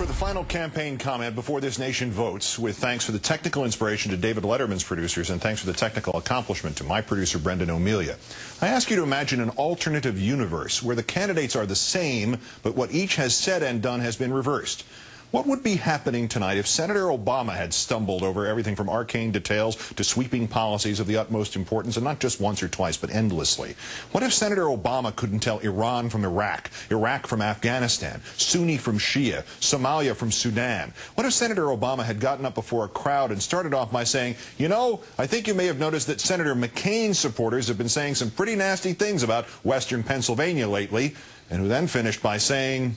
For the final campaign comment before this nation votes, with thanks for the technical inspiration to David Letterman's producers and thanks for the technical accomplishment to my producer, Brendan O'Melia, I ask you to imagine an alternative universe where the candidates are the same, but what each has said and done has been reversed. What would be happening tonight if Senator Obama had stumbled over everything from arcane details to sweeping policies of the utmost importance, and not just once or twice, but endlessly? What if Senator Obama couldn't tell Iran from Iraq, Iraq from Afghanistan, Sunni from Shia, Somalia from Sudan? What if Senator Obama had gotten up before a crowd and started off by saying, you know, I think you may have noticed that Senator McCain's supporters have been saying some pretty nasty things about Western Pennsylvania lately, and who then finished by saying,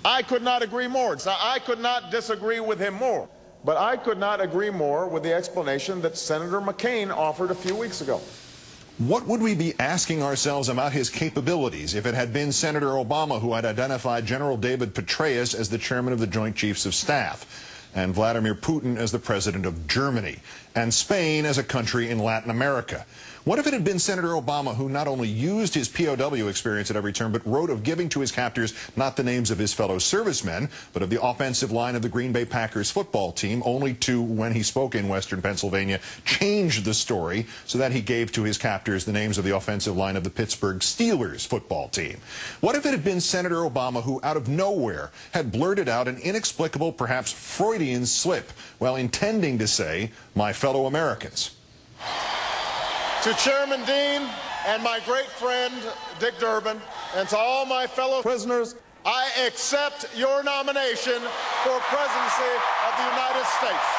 I could not agree more. Now, I could not disagree with him more, but I could not agree more with the explanation that Senator McCain offered a few weeks ago. What would we be asking ourselves about his capabilities if it had been Senator Obama who had identified General David Petraeus as the chairman of the Joint Chiefs of Staff, and Vladimir Putin as the president of Germany, and Spain as a country in Latin America? What if it had been Senator Obama who not only used his POW experience at every turn, but wrote of giving to his captors not the names of his fellow servicemen, but of the offensive line of the Green Bay Packers football team, only to, when he spoke in Western Pennsylvania, change the story so that he gave to his captors the names of the offensive line of the Pittsburgh Steelers football team? What if it had been Senator Obama who, out of nowhere, had blurted out an inexplicable, perhaps Freudian slip while intending to say, my fellow Americans? To Chairman Dean and my great friend Dick Durbin, and to all my fellow prisoners, I accept your nomination for presidency of the United States.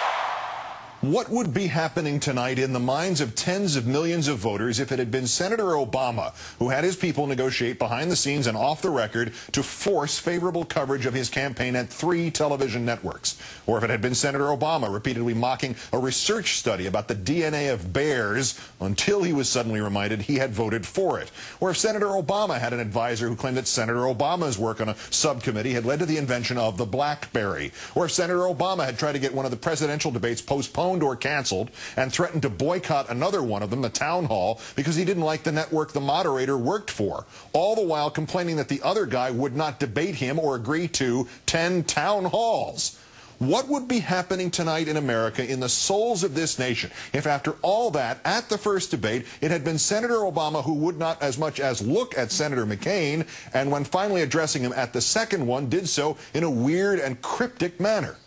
What would be happening tonight in the minds of tens of millions of voters if it had been Senator Obama who had his people negotiate behind the scenes and off the record to force favorable coverage of his campaign at 3 television networks? Or if it had been Senator Obama repeatedly mocking a research study about the DNA of bears until he was suddenly reminded he had voted for it? Or if Senator Obama had an advisor who claimed that Senator Obama's work on a subcommittee had led to the invention of the BlackBerry? Or if Senator Obama had tried to get one of the presidential debates postponed or canceled and threatened to boycott another one of them, the town hall, because he didn't like the network the moderator worked for, all the while complaining that the other guy would not debate him or agree to 10 town halls? What would be happening tonight in America, in the souls of this nation, if after all that, at the first debate, it had been Senator Obama who would not as much as look at Senator McCain, and when finally addressing him at the second one, did so in a weird and cryptic manner?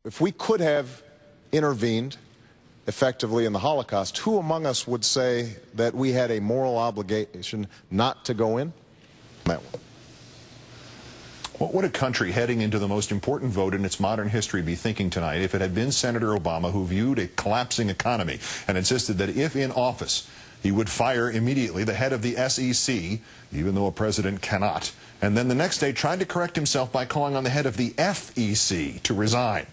If we could have intervened effectively in the Holocaust, who among us would say that we had a moral obligation not to go in? That one. What would a country heading into the most important vote in its modern history be thinking tonight if it had been Senator Obama who viewed a collapsing economy and insisted that if in office, he would fire immediately the head of the SEC, even though a president cannot, and then the next day tried to correct himself by calling on the head of the FEC to resign?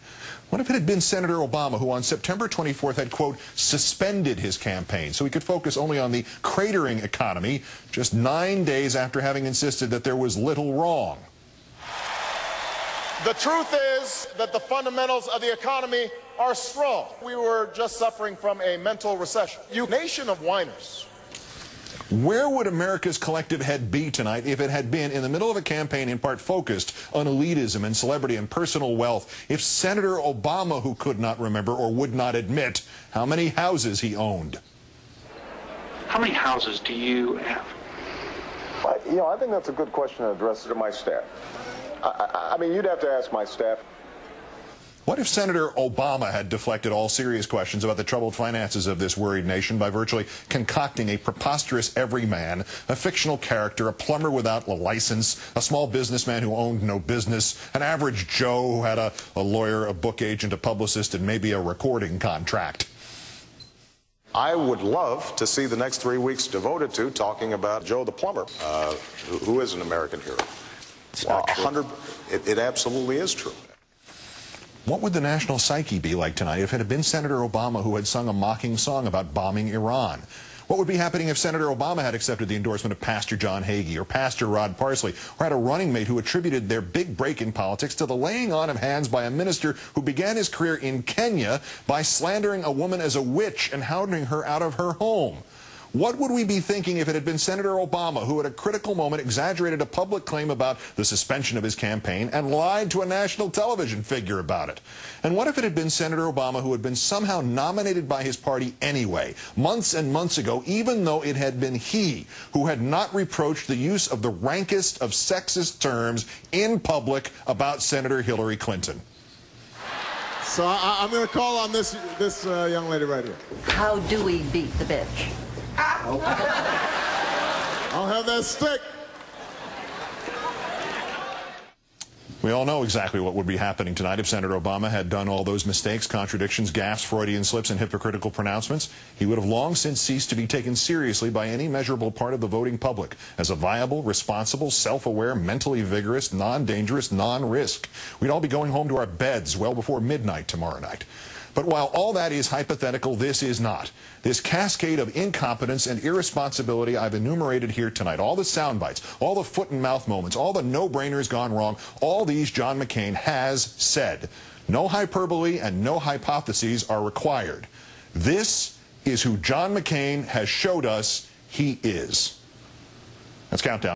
What if it had been Senator Obama who on September 24th had, quote, suspended his campaign so he could focus only on the cratering economy just 9 days after having insisted that there was little wrong? The truth is that the fundamentals of the economy are strong. We were just suffering from a mental recession. You nation of whiners. Where would America's collective head be tonight if it had been in the middle of a campaign in part focused on elitism and celebrity and personal wealth, if Senator Obama, who could not remember or would not admit how many houses he owned? How many houses do you have? You know, I think that's a good question to address to my staff. I mean, you'd have to ask my staff. What if Senator Obama had deflected all serious questions about the troubled finances of this worried nation by virtually concocting a preposterous everyman, a fictional character, a plumber without a license, a small businessman who owned no business, an average Joe who had a lawyer, a book agent, a publicist, and maybe a recording contract? I would love to see the next 3 weeks devoted to talking about Joe the plumber, who is an American hero. Well, it absolutely is true. What would the national psyche be like tonight if it had been Senator Obama who had sung a mocking song about bombing Iran? What would be happening if Senator Obama had accepted the endorsement of Pastor John Hagee or Pastor Rod Parsley, or had a running mate who attributed their big break in politics to the laying on of hands by a minister who began his career in Kenya by slandering a woman as a witch and hounding her out of her home? What would we be thinking if it had been Senator Obama who at a critical moment exaggerated a public claim about the suspension of his campaign and lied to a national television figure about it? And what if it had been Senator Obama who had been somehow nominated by his party anyway, months and months ago, even though it had been he who had not reproached the use of the rankest of sexist terms in public about Senator Hillary Clinton? So I'm going to call on this young lady right here. How do we beat the bitch? I'll have that stick. We all know exactly what would be happening tonight if Senator Obama had done all those mistakes, contradictions, gaffes, Freudian slips, and hypocritical pronouncements. He would have long since ceased to be taken seriously by any measurable part of the voting public as a viable, responsible, self-aware, mentally vigorous, non-dangerous, non-risk. We'd all be going home to our beds well before midnight tomorrow night. But while all that is hypothetical, this is not. This cascade of incompetence and irresponsibility I've enumerated here tonight, all the sound bites, all the foot and mouth moments, all the no-brainers gone wrong, all these John McCain has said. No hyperbole and no hypotheses are required. This is who John McCain has showed us he is. Let's count down.